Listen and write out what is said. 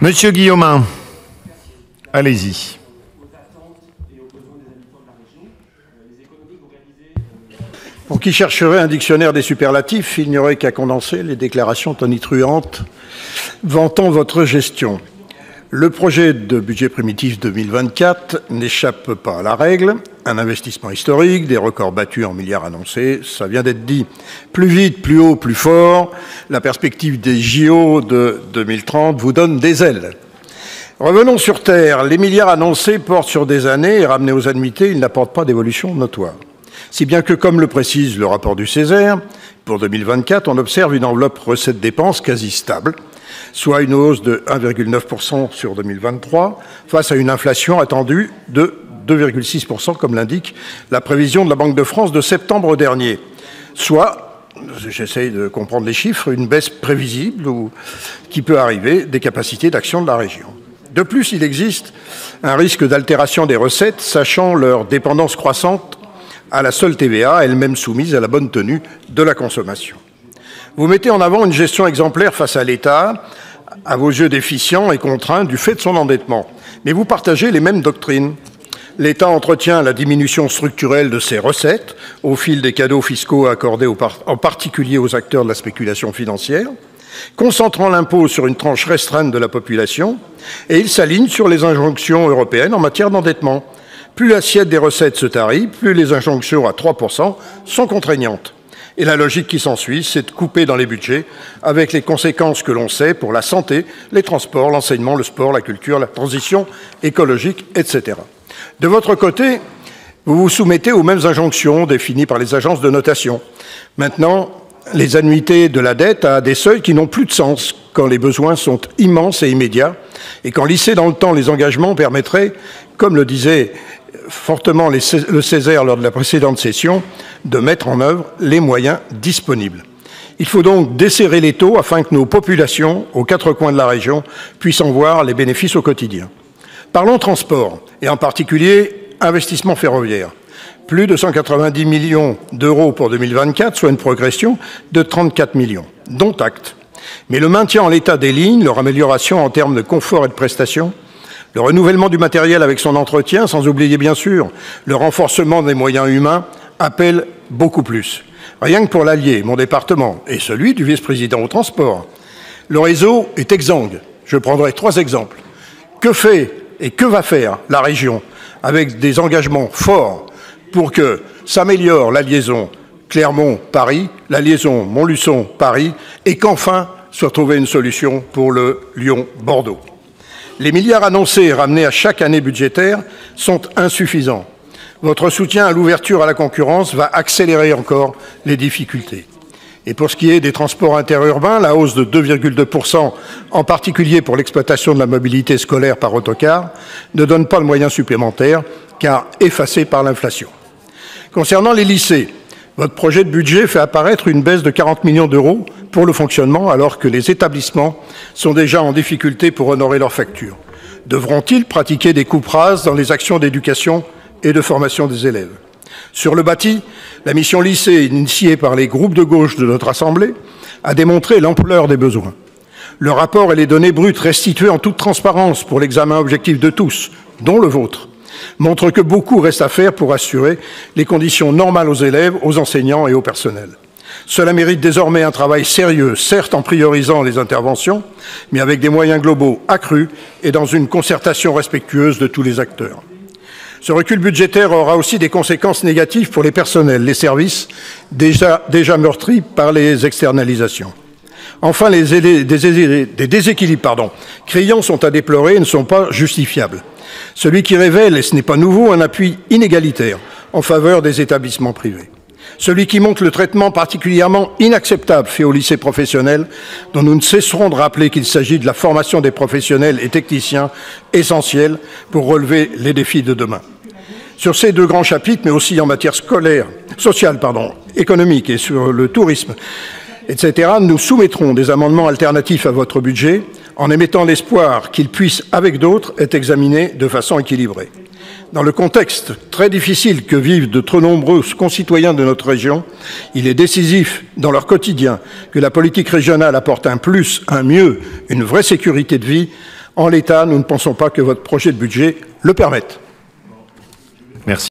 Monsieur Guillaumin, allez-y. Pour qui chercherait un dictionnaire des superlatifs, il n'y aurait qu'à condenser les déclarations tonitruantes vantant votre gestion. Le projet de budget primitif 2024 n'échappe pas à la règle. Un investissement historique, des records battus en milliards annoncés, ça vient d'être dit. Plus vite, plus haut, plus fort, la perspective des JO de 2030 vous donne des ailes. Revenons sur Terre. Les milliards annoncés portent sur des années et ramenés aux annuités, ils n'apportent pas d'évolution notoire. Si bien que, comme le précise le rapport du Césaire, pour 2024, on observe une enveloppe recettes-dépenses quasi stable, soit une hausse de 1,9% sur 2023, face à une inflation attendue de 2,6%, comme l'indique la prévision de la Banque de France de septembre dernier. Soit, j'essaye de comprendre les chiffres, une baisse prévisible ou qui peut arriver des capacités d'action de la région. De plus, il existe un risque d'altération des recettes, sachant leur dépendance croissante à la seule TVA, elle-même soumise à la bonne tenue de la consommation. Vous mettez en avant une gestion exemplaire face à l'État, à vos yeux déficient et contraint du fait de son endettement. Mais vous partagez les mêmes doctrines. L'État entretient la diminution structurelle de ses recettes au fil des cadeaux fiscaux accordés en particulier aux acteurs de la spéculation financière, concentrant l'impôt sur une tranche restreinte de la population, et il s'aligne sur les injonctions européennes en matière d'endettement. Plus l'assiette des recettes se tarit, plus les injonctions à 3% sont contraignantes. Et la logique qui s'ensuit, c'est de couper dans les budgets, avec les conséquences que l'on sait pour la santé, les transports, l'enseignement, le sport, la culture, la transition écologique, etc. De votre côté, vous vous soumettez aux mêmes injonctions définies par les agences de notation. Maintenant, les annuités de la dette à des seuils qui n'ont plus de sens quand les besoins sont immenses et immédiats, et quand lisser dans le temps les engagements permettrait, comme le disait fortement le Césaire lors de la précédente session, de mettre en œuvre les moyens disponibles. Il faut donc desserrer les taux afin que nos populations, aux quatre coins de la région, puissent en voir les bénéfices au quotidien. Parlons transport, et en particulier investissement ferroviaire. Plus de 190 millions d'euros pour 2024, soit une progression de 34 millions, dont acte. Mais le maintien en l'état des lignes, leur amélioration en termes de confort et de prestations, le renouvellement du matériel avec son entretien, sans oublier bien sûr le renforcement des moyens humains, appellent beaucoup plus. Rien que pour l'Allier, mon département, et celui du vice-président au transport. Le réseau est exsangue. Je prendrai 3 exemples. Que fait et que va faire la région avec des engagements forts pour que s'améliore la liaison Clermont-Paris, la liaison Montluçon-Paris, et qu'enfin soit trouvée une solution pour le Lyon-Bordeaux. Les milliards annoncés et ramenés à chaque année budgétaire sont insuffisants. Votre soutien à l'ouverture à la concurrence va accélérer encore les difficultés. Et pour ce qui est des transports interurbains, la hausse de 2,2%, en particulier pour l'exploitation de la mobilité scolaire par autocar, ne donne pas de moyens supplémentaires, car effacés par l'inflation. Concernant les lycées, votre projet de budget fait apparaître une baisse de 40 millions d'euros pour le fonctionnement, alors que les établissements sont déjà en difficulté pour honorer leurs factures. Devront-ils pratiquer des coupes rases dans les actions d'éducation et de formation des élèves? Sur le bâti, la mission lycée, initiée par les groupes de gauche de notre Assemblée, a démontré l'ampleur des besoins. Le rapport et les données brutes restituées en toute transparence pour l'examen objectif de tous, dont le vôtre, montrent que beaucoup reste à faire pour assurer les conditions normales aux élèves, aux enseignants et au personnel. Cela mérite désormais un travail sérieux, certes en priorisant les interventions, mais avec des moyens globaux accrus et dans une concertation respectueuse de tous les acteurs. Ce recul budgétaire aura aussi des conséquences négatives pour les personnels, les services déjà meurtris par les externalisations. Enfin, des déséquilibres criants sont à déplorer et ne sont pas justifiables. Celui qui révèle, et ce n'est pas nouveau, un appui inégalitaire en faveur des établissements privés. Celui qui montre le traitement particulièrement inacceptable fait aux lycées professionnels, dont nous ne cesserons de rappeler qu'il s'agit de la formation des professionnels et techniciens essentiels pour relever les défis de demain. Sur ces 2 grands chapitres, mais aussi en matière sociale, économique et sur le tourisme, etc., nous soumettrons des amendements alternatifs à votre budget en émettant l'espoir qu'il puisse, avec d'autres, être examiné de façon équilibrée. Dans le contexte très difficile que vivent de trop nombreux concitoyens de notre région, il est décisif dans leur quotidien que la politique régionale apporte un plus, un mieux, une vraie sécurité de vie En l'état, nous ne pensons pas que votre projet de budget le permette. Merci.